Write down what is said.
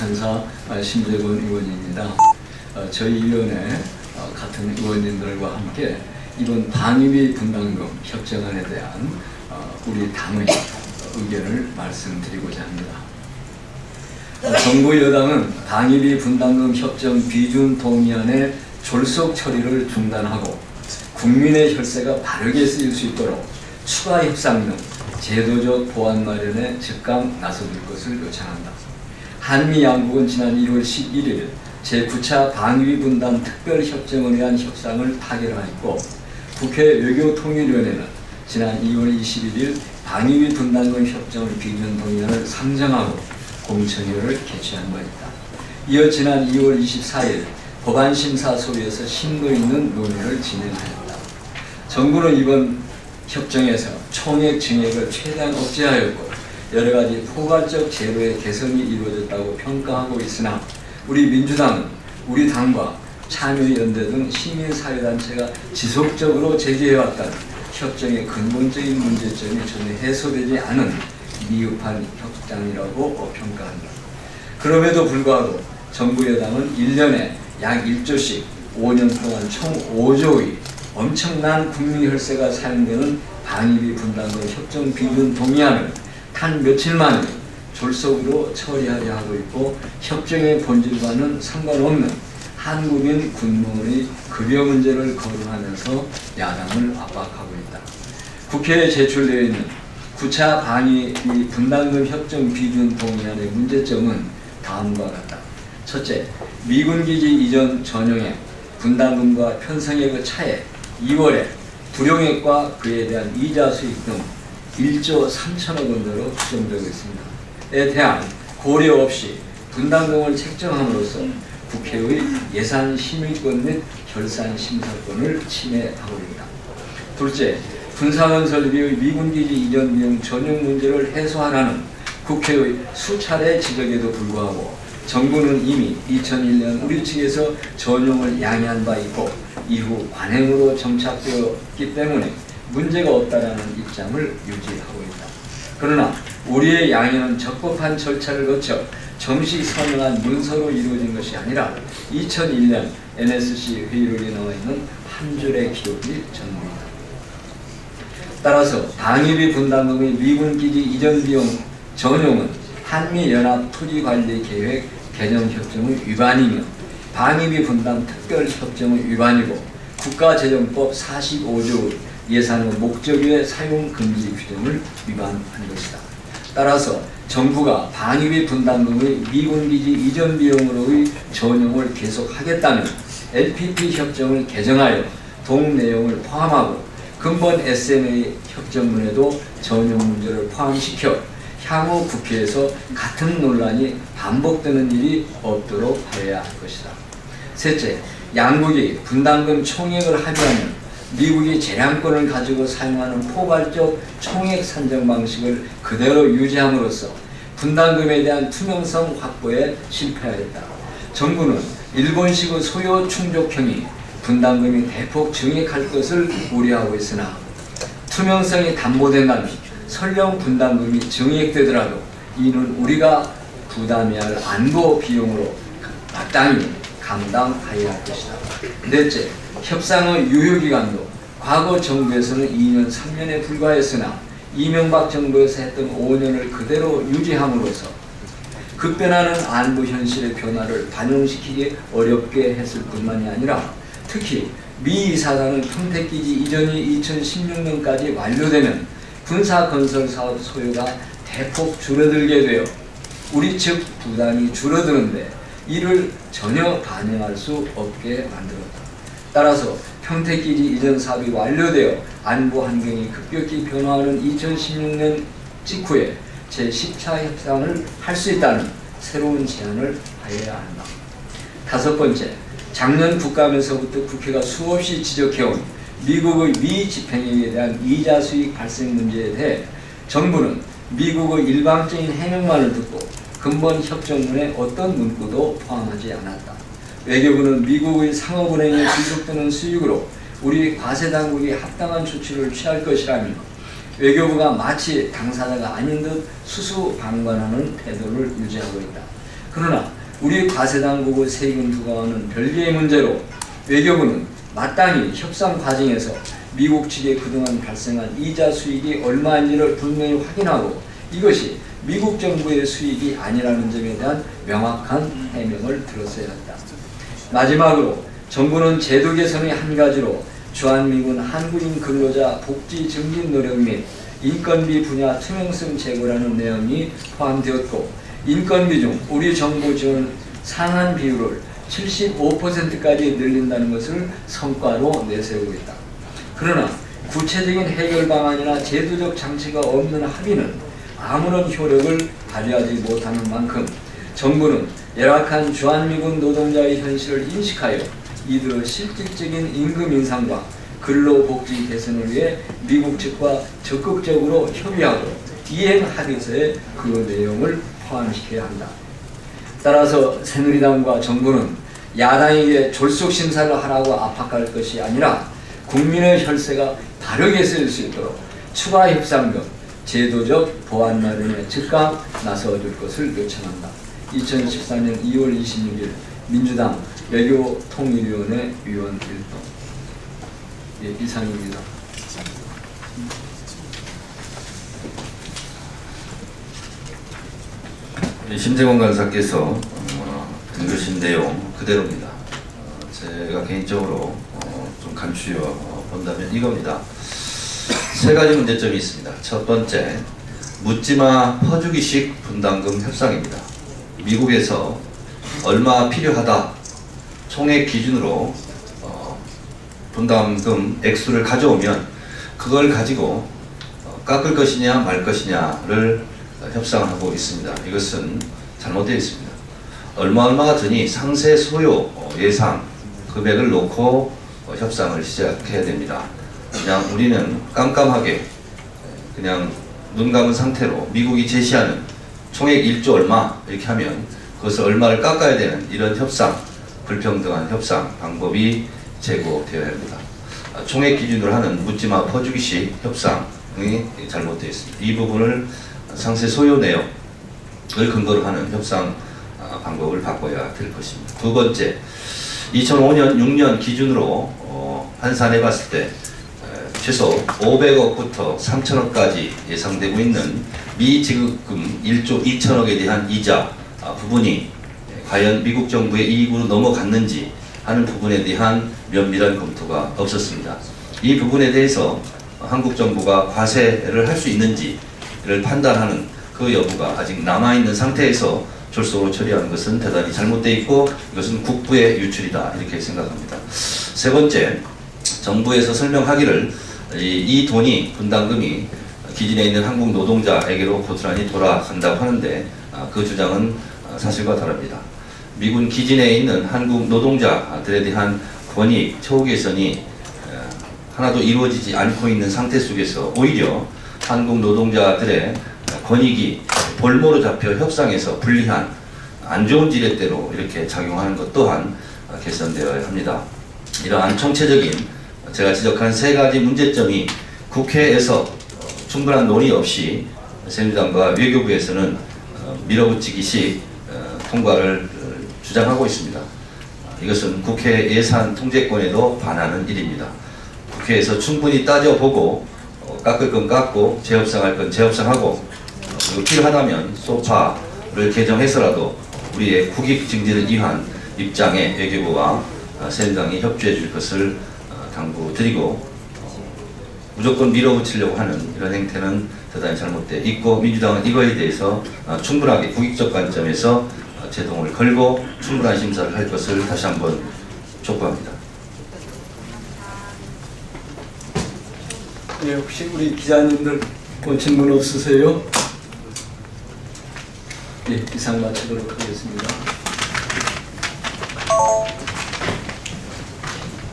북한사 심재권 의원입니다. 저희 위원회 같은 의원님들과 함께 이번 방위비 분담금 협정안에 대한 우리 당의 의견을 말씀드리고자 합니다. 정부 여당은 방위비 분담금 협정 비준 동의안의 졸속 처리를 중단하고 국민의 혈세가 바르게 쓰일 수 있도록 추가 협상 등 제도적 보완 마련에 즉각 나서줄 것을 요청한다. 한미 양국은 지난 1월 11일 제9차 방위비 분담 특별협정에 대한 협상을 타결하였고, 국회 외교통일위원회는 지난 2월 21일 방위비 분담금 협정을 비준 동의안을 상정하고 공청회를 개최한 바 있다. 이어 지난 2월 24일 법안심사소위에서 심도 있는 논의를 진행하였다. 정부는 이번 협정에서 총액 증액을 최대한 억제하였고 여러 가지 포괄적 제도의 개선이 이루어졌다고 평가하고 있으나, 우리 민주당은 우리 당과 참여연대 등 시민사회단체가 지속적으로 제기해왔던 협정의 근본적인 문제점이 전혀 해소되지 않은 미흡한 협정이라고 평가한다. 그럼에도 불구하고 정부 여당은 1년에 약 1조씩 5년 동안 총 5조의 엄청난 국민 혈세가 사용되는 방위비 분담금 협정 비준 동의안을 단 며칠 만에 졸속으로 처리하려 하고 있고, 협정의 본질과는 상관없는 한국인 군무원의 급여 문제를 거론하면서 야당을 압박하고 있다. 국회에 제출되어 있는 9차 방위비 분담금 협정 비준 동의안의 문제점은 다음과 같다. 첫째, 미군기지 이전 전용액, 분담금과 편성액의 차액 2월에 불용액과 그에 대한 이자 수익 등 1조 3천억 원대로 추정되고 있습니다. 에 대한 고려 없이 분담금을 책정함으로써 국회의 예산 심의권 및 결산 심사권을 침해하고 있다. 둘째, 군사원 설비의 미군기지 이전 비용 전용 문제를 해소하라는 국회의 수차례 지적에도 불구하고 정부는 이미 2001년 우리 측에서 전용을 양해한 바 있고 이후 관행으로 정착되었기 때문에 문제가 없다라는 입장을 유지하고 있다. 그러나 우리의 양해는 적법한 절차를 거쳐 정식 서명한 문서로 이루어진 것이 아니라 2001년 NSC 회의록에 나와 있는 한 줄의 기록이 전부이다. 따라서 방위비 분담금의 미군기지 이전 비용 전용은 한미연합투기관리계획 개정협정의 위반이며 방위비 분담 특별협정의 위반이고 국가재정법 45조 예산의 목적의 사용 금지 규정을 위반한 것이다. 따라서 정부가 방위비 분담금의 미군기지 이전 비용으로의 전용을 계속하겠다면 LPP 협정을 개정하여 동 내용을 포함하고 근본 SMA 협정문에도 전용 문제를 포함시켜 향후 국회에서 같은 논란이 반복되는 일이 없도록 하여야 할 것이다. 셋째, 양국이 분담금 총액을 합의하면 미국이 재량권을 가지고 사용하는 포괄적 총액 산정 방식을 그대로 유지함으로써 분담금에 대한 투명성 확보에 실패하였다. 정부는 일본식의 소요 충족형이 분담금이 대폭 증액할 것을 우려하고 있으나 투명성이 담보된다면 설령 분담금이 증액되더라도 이는 우리가 부담해야 할 안보 비용으로 마땅히 감당하여야 할 것이다. 넷째, 협상의 유효기간도 과거 정부에서는 2년, 3년에 불과했으나 이명박 정부에서 했던 5년을 그대로 유지함으로써 급변하는 안보 현실의 변화를 반영시키기 어렵게 했을 뿐만이 아니라 특히 미 이사단은 평택기지 이전이 2016년까지 완료되면 군사건설 사업 소요가 대폭 줄어들게 되어 우리 측 부담이 줄어드는데 이를 전혀 반영할 수 없게 만들었다. 따라서 평택기지 이전 사업이 완료되어 안보 환경이 급격히 변화하는 2016년 직후에 제10차 협상을 할 수 있다는 새로운 제안을 하여야 한다. 다섯 번째, 작년 국감에서부터 국회가 수없이 지적해온 미국의 미집행액에 대한 이자 수익 발생 문제에 대해 정부는 미국의 일방적인 해명만을 듣고 근본 협정문에 어떤 문구도 포함하지 않았다. 외교부는 미국의 상업은행에 지속되는 수익으로 우리 과세당국이 합당한 조치를 취할 것이라며 외교부가 마치 당사자가 아닌 듯 수수방관하는 태도를 유지하고 있다. 그러나 우리 과세당국의 세금 부과와는 별개의 문제로 외교부는 마땅히 협상 과정에서 미국 측에 그동안 발생한 이자 수익이 얼마인지를 분명히 확인하고 이것이 미국 정부의 수익이 아니라는 점에 대한 명확한 해명을 들었어야 한다. 마지막으로 정부는 제도 개선의 한 가지로 주한미군 한국인 근로자 복지 증진 노력 및 인건비 분야 투명성 제고라는 내용이 포함되었고 인건비 중 우리 정부 지원 상한 비율을 75%까지 늘린다는 것을 성과로 내세우고 있다. 그러나 구체적인 해결 방안이나 제도적 장치가 없는 합의는 아무런 효력을 발휘하지 못하는 만큼 정부는 열악한 주한미군 노동자의 현실을 인식하여 이들의 실질적인 임금 인상과 근로복지 개선을 위해 미국 측과 적극적으로 협의하고 이행 합의서에 그 내용을 포함시켜야 한다. 따라서 새누리당과 정부는 야당에게 졸속 심사를 하라고 압박할 것이 아니라 국민의 혈세가 바르게 쓰일 수 있도록 추가 협상금, 제도적 보완 마련에 즉각 나서줄 것을 요청한다. 2014년 2월 26일 민주당 외교통일위원회 위원 1동. 예, 이상입니다. 심재권 간사께서 읽으신 내용 그대로입니다. 제가 개인적으로 좀 감추어 본다면 이겁니다. 세 가지 문제점이 있습니다. 첫 번째, 묻지마 퍼주기식 분담금 협상입니다. 미국에서 얼마 필요하다 총액 기준으로 분담금 액수를 가져오면 그걸 가지고 깎을 것이냐 말 것이냐를 협상하고 있습니다. 이것은 잘못되어 있습니다. 얼마가 드니 상세 소요 예상 금액을 놓고 협상을 시작해야 됩니다. 그냥 우리는 깜깜하게 그냥 눈 감은 상태로 미국이 제시하는 총액 1조 얼마 이렇게 하면 그것을 얼마를 깎아야 되는 이런 협상, 불평등한 협상 방법이 제고되어야 합니다. 총액 기준으로 하는 묻지마 퍼주기식 협상이 잘못되어 있습니다. 이 부분을 상세 소요 내역을 근거로 하는 협상 방법을 바꿔야 될 것입니다. 두 번째, 2005년, 6년 기준으로 환산해 봤을 때 최소 500억부터 3천억까지 예상되고 있는 미지급금 1조 2천억에 대한 이자 부분이 과연 미국 정부의 이익으로 넘어갔는지 하는 부분에 대한 면밀한 검토가 없었습니다. 이 부분에 대해서 한국 정부가 과세를 할 수 있는지를 판단하는 그 여부가 아직 남아있는 상태에서 졸속으로 처리하는 것은 대단히 잘못되어 있고 이것은 국부의 유출이다 이렇게 생각합니다. 세 번째, 정부에서 설명하기를 이 돈이 분담금이 기진에 있는 한국 노동자에게로 고스란히 돌아간다고 하는데 그 주장은 사실과 다릅니다. 미군 기진에 있는 한국 노동자들에 대한 권익 처우 개선이 하나도 이루어지지 않고 있는 상태 속에서 오히려 한국 노동자들의 권익이 볼모로 잡혀 협상에서 불리한 안 좋은 지렛대로 이렇게 작용하는 것 또한 개선되어야 합니다. 이러한 총체적인 제가 지적한 세 가지 문제점이 국회에서 충분한 논의 없이 새누리당과 외교부에서는 밀어붙이기식 통과를 주장하고 있습니다. 이것은 국회 예산 통제권에도 반하는 일입니다. 국회에서 충분히 따져보고 깎을 건 깎고 재협상할 건 재협상하고 그리고 필요하다면 소파를 개정해서라도 우리의 국익 증진을 위한 입장에 외교부와 새누리당이 협조해 줄 것을 당부드리고 무조건 밀어붙이려고 하는 이런 행태는 대단히 잘못되어 있고 민주당은 이거에 대해서 충분하게 국익적 관점에서 제동을 걸고 충분한 심사를 할 것을 다시 한번 촉구합니다. 네, 혹시 우리 기자님들 질문 없으세요? 네, 이상 마치도록 하겠습니다.